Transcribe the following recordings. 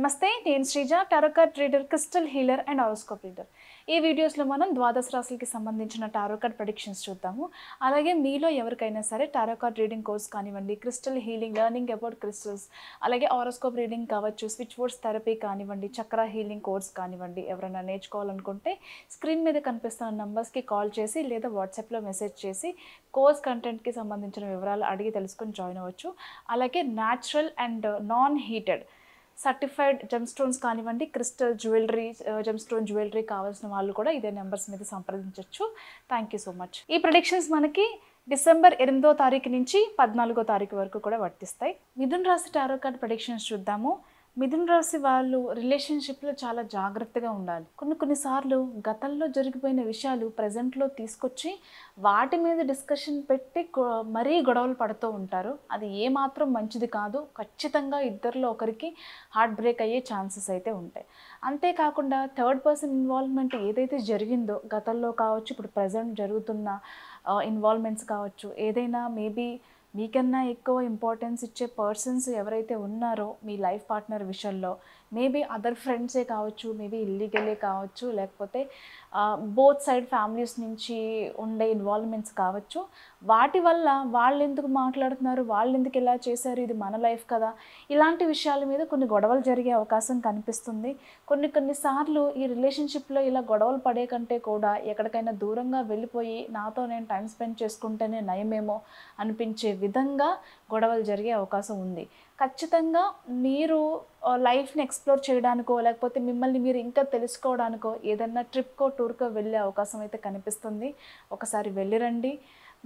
నమస్తే, నేను Sreeja, tarot card reader, crystal healer and horoscope reader. ఈ వీడియోస్లో మనం ద్వాదశ రాశులకి సంబంధించిన టారో కార్డ్ ప్రెడిక్షన్స్ చూద్దాము. అలాగే మీలో ఎవరికైనా సరే టారో కార్డ్ రీడింగ్ కోర్స్ కానివ్వండి, crystal healing, learning about crystals, అలాగే హారోస్కోప్ రీడింగ్ కావచ్చు, స్విచ్ బోర్డ్స్ థెరపీ కానివ్వండి, చక్ర హీలింగ్ కోర్స్ కానివ్వండి, ఎవరైనా నేర్చుకోవాలనుకుంటే స్క్రీన్ మీద కనిపిస్తున్న నంబర్స్కి కాల్ చేసి లేదా వాట్సాప్లో మెసేజ్ చేసి కోర్స్ కంటెంట్కి సంబంధించిన వివరాలు అడిగి తెలుసుకొని జాయిన్ అవ్వచ్చు. అలాగే natural and non heated certified gem stones కానివ్వండి, crystal jewellery, gem stone jewellery కావాల్సిన వాళ్ళు కూడా ఇదే నెంబర్స్ మీద సంప్రదించవచ్చు. Thank you so much. ఈ ప్రెడిక్షన్స్ మనకి డిసెంబర్ 8వ తారీఖు నుంచి 14వ తారీఖు వరకు కూడా వర్తిస్తాయి. మిథున్ రాశి టారో కార్డ్ ప్రెడిక్షన్స్ చూద్దాము. మిథున్ రాశి వాళ్ళు రిలేషన్షిప్లో చాలా జాగ్రత్తగా ఉండాలి. కొన్నిసార్లు గతంలో జరిగిపోయిన విషయాలు ప్రజెంట్లో తీసుకొచ్చి వాటి మీద డిస్కషన్ పెట్టి మరీ గొడవలు పడుతూ ఉంటారు. అది ఏమాత్రం మంచిది కాదు. ఖచ్చితంగా ఇద్దరిలో ఒకరికి హార్ట్ బ్రేక్ అయ్యే ఛాన్సెస్ అయితే ఉంటాయి. అంతేకాకుండా థర్డ్ పర్సన్ ఇన్వాల్వ్మెంట్ ఏదైతే జరిగిందో గతంలో కావచ్చు, ఇప్పుడు ప్రజెంట్ జరుగుతున్న ఇన్వాల్వ్మెంట్స్ కావచ్చు, ఏదైనా మేబీ మీకన్నా ఎక్కువ ఇంపార్టెన్స్ ఇచ్చే పర్సన్స్ ఎవరైతే ఉన్నారో మీ లైఫ్ పార్ట్నర్ విషయంలో, మేబీ అదర్ ఫ్రెండ్సే కావచ్చు, మేబీ ఇల్లీగలే కావచ్చు, లేకపోతే బోత్ సైడ్ ఫ్యామిలీస్ నుంచి ఉండే ఇన్వాల్వ్మెంట్స్ కావచ్చు. వాటి వల్ల వాళ్ళు ఎందుకు మాట్లాడుతున్నారు, వాళ్ళు ఎందుకు ఇలా చేశారు, ఇది మన లైఫ్ కదా, ఇలాంటి విషయాల మీద కొన్ని గొడవలు జరిగే అవకాశం కనిపిస్తుంది. కొన్నిసార్లు ఈ రిలేషన్షిప్లో ఇలా గొడవలు పడే కంటే కూడా ఎక్కడికైనా దూరంగా వెళ్ళిపోయి నాతో నేను టైం స్పెండ్ చేసుకుంటేనే నయమేమో అనిపించే విధంగా గొడవలు జరిగే అవకాశం ఉంది. ఖచ్చితంగా మీరు లైఫ్ని ఎక్స్ప్లోర్ చేయడానికో, లేకపోతే మిమ్మల్ని మీరు ఇంకా తెలుసుకోవడానికో ఏదన్నా ట్రిప్కో టూర్కో వెళ్ళే అవకాశం అయితే కనిపిస్తుంది. ఒకసారి వెళ్ళిరండి,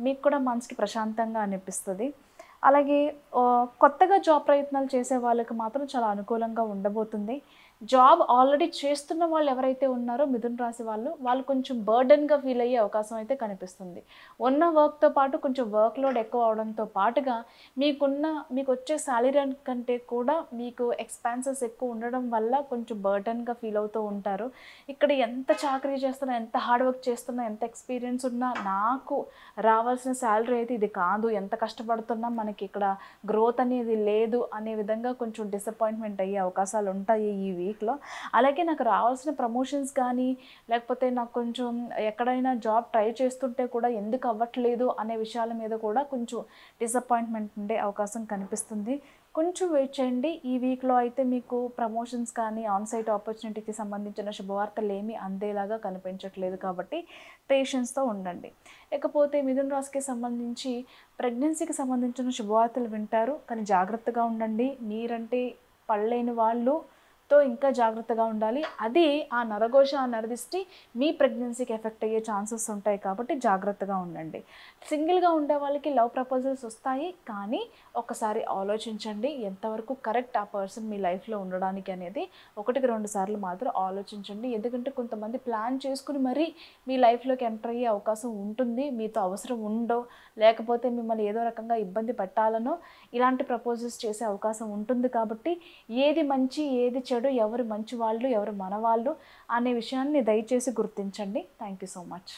మీకు కూడా మనసుకి ప్రశాంతంగా అనిపిస్తుంది. అలాగే కొత్తగా జాబ్ ప్రయత్నాలు చేసే వాళ్ళకి మాత్రం చాలా అనుకూలంగా ఉండబోతుంది. జాబ్ ఆల్రెడీ చేస్తున్న వాళ్ళు ఎవరైతే ఉన్నారో మిథున్ రాశి వాళ్ళు కొంచెం బర్డెన్గా ఫీల్ అయ్యే అవకాశం అయితే కనిపిస్తుంది. ఉన్న వర్క్తో పాటు కొంచెం వర్క్ లోడ్ ఎక్కువ అవడంతో పాటుగా మీకు వచ్చే శాలరీ కంటే కూడా మీకు ఎక్స్పెన్సెస్ ఎక్కువ ఉండడం వల్ల కొంచెం బర్డెన్గా ఫీల్ అవుతూ ఉంటారు. ఇక్కడ ఎంత చాకరీ చేస్తున్నా, ఎంత హార్డ్ వర్క్ చేస్తున్నా, ఎంత ఎక్స్పీరియన్స్ ఉన్నా నాకు రావాల్సిన శాలరీ అయితే ఇది కాదు, ఎంత కష్టపడుతున్నా మనకి ఇక్కడ గ్రోత్ అనేది లేదు అనే విధంగా కొంచెం డిసప్పాయింట్మెంట్ అయ్యే అవకాశాలు ఉంటాయి ఈ వీక్లో. అలాగే నాకు రావాల్సిన ప్రమోషన్స్ కానీ, లేకపోతే నాకు కొంచెం ఎక్కడైనా జాబ్ ట్రై చేస్తుంటే కూడా ఎందుకు అవ్వట్లేదు అనే విషయాల మీద కూడా కొంచెం డిసప్పాయింట్మెంట్ ఉండే అవకాశం కనిపిస్తుంది. కొంచెం వెయిట్ చేయండి. ఈ వీక్లో అయితే మీకు ప్రమోషన్స్ కానీ ఆన్సైట్ ఆపర్చునిటీకి సంబంధించిన శుభవార్తలు ఏమీ అందేలాగా కనిపించట్లేదు కాబట్టి పేషెన్స్తో ఉండండి. ఇకపోతే మిథున్ రాశికి సంబంధించి ప్రెగ్నెన్సీకి సంబంధించిన శుభవార్తలు వింటారు, కానీ జాగ్రత్తగా ఉండండి. మీరంటే పళ్ళైన వాళ్ళతో ఇంకా జాగ్రత్తగా ఉండాలి. అది ఆ నరఘోష, ఆ నరదిష్టి మీ ప్రెగ్నెన్సీకి ఎఫెక్ట్ అయ్యే ఛాన్సెస్ ఉంటాయి కాబట్టి జాగ్రత్తగా ఉండండి. సింగిల్గా ఉండే వాళ్ళకి లవ్ ప్రపోజల్స్ వస్తాయి, కానీ ఒకసారి ఆలోచించండి ఎంతవరకు కరెక్ట్ ఆ పర్సన్ మీ లైఫ్లో ఉండడానికి అనేది. 1-2 సార్లు మాత్రం ఆలోచించండి. ఎందుకంటే కొంతమంది ప్లాన్ చేసుకుని మరీ మీ లైఫ్లోకి ఎంటర్ అయ్యే అవకాశం ఉంటుంది. మీతో అవసరం ఉండో, లేకపోతే మిమ్మల్ని ఏదో రకంగా ఇబ్బంది పెట్టాలనో ఇలాంటి ప్రపోజల్స్ చేసే అవకాశం ఉంటుంది. కాబట్టి ఏది మంచి, ఏది చెడు, ఎవరు మంచి వాళ్ళు, ఎవరు మనవాళ్ళు అనే విషయాన్ని దయచేసి గుర్తించండి. Thank you so much.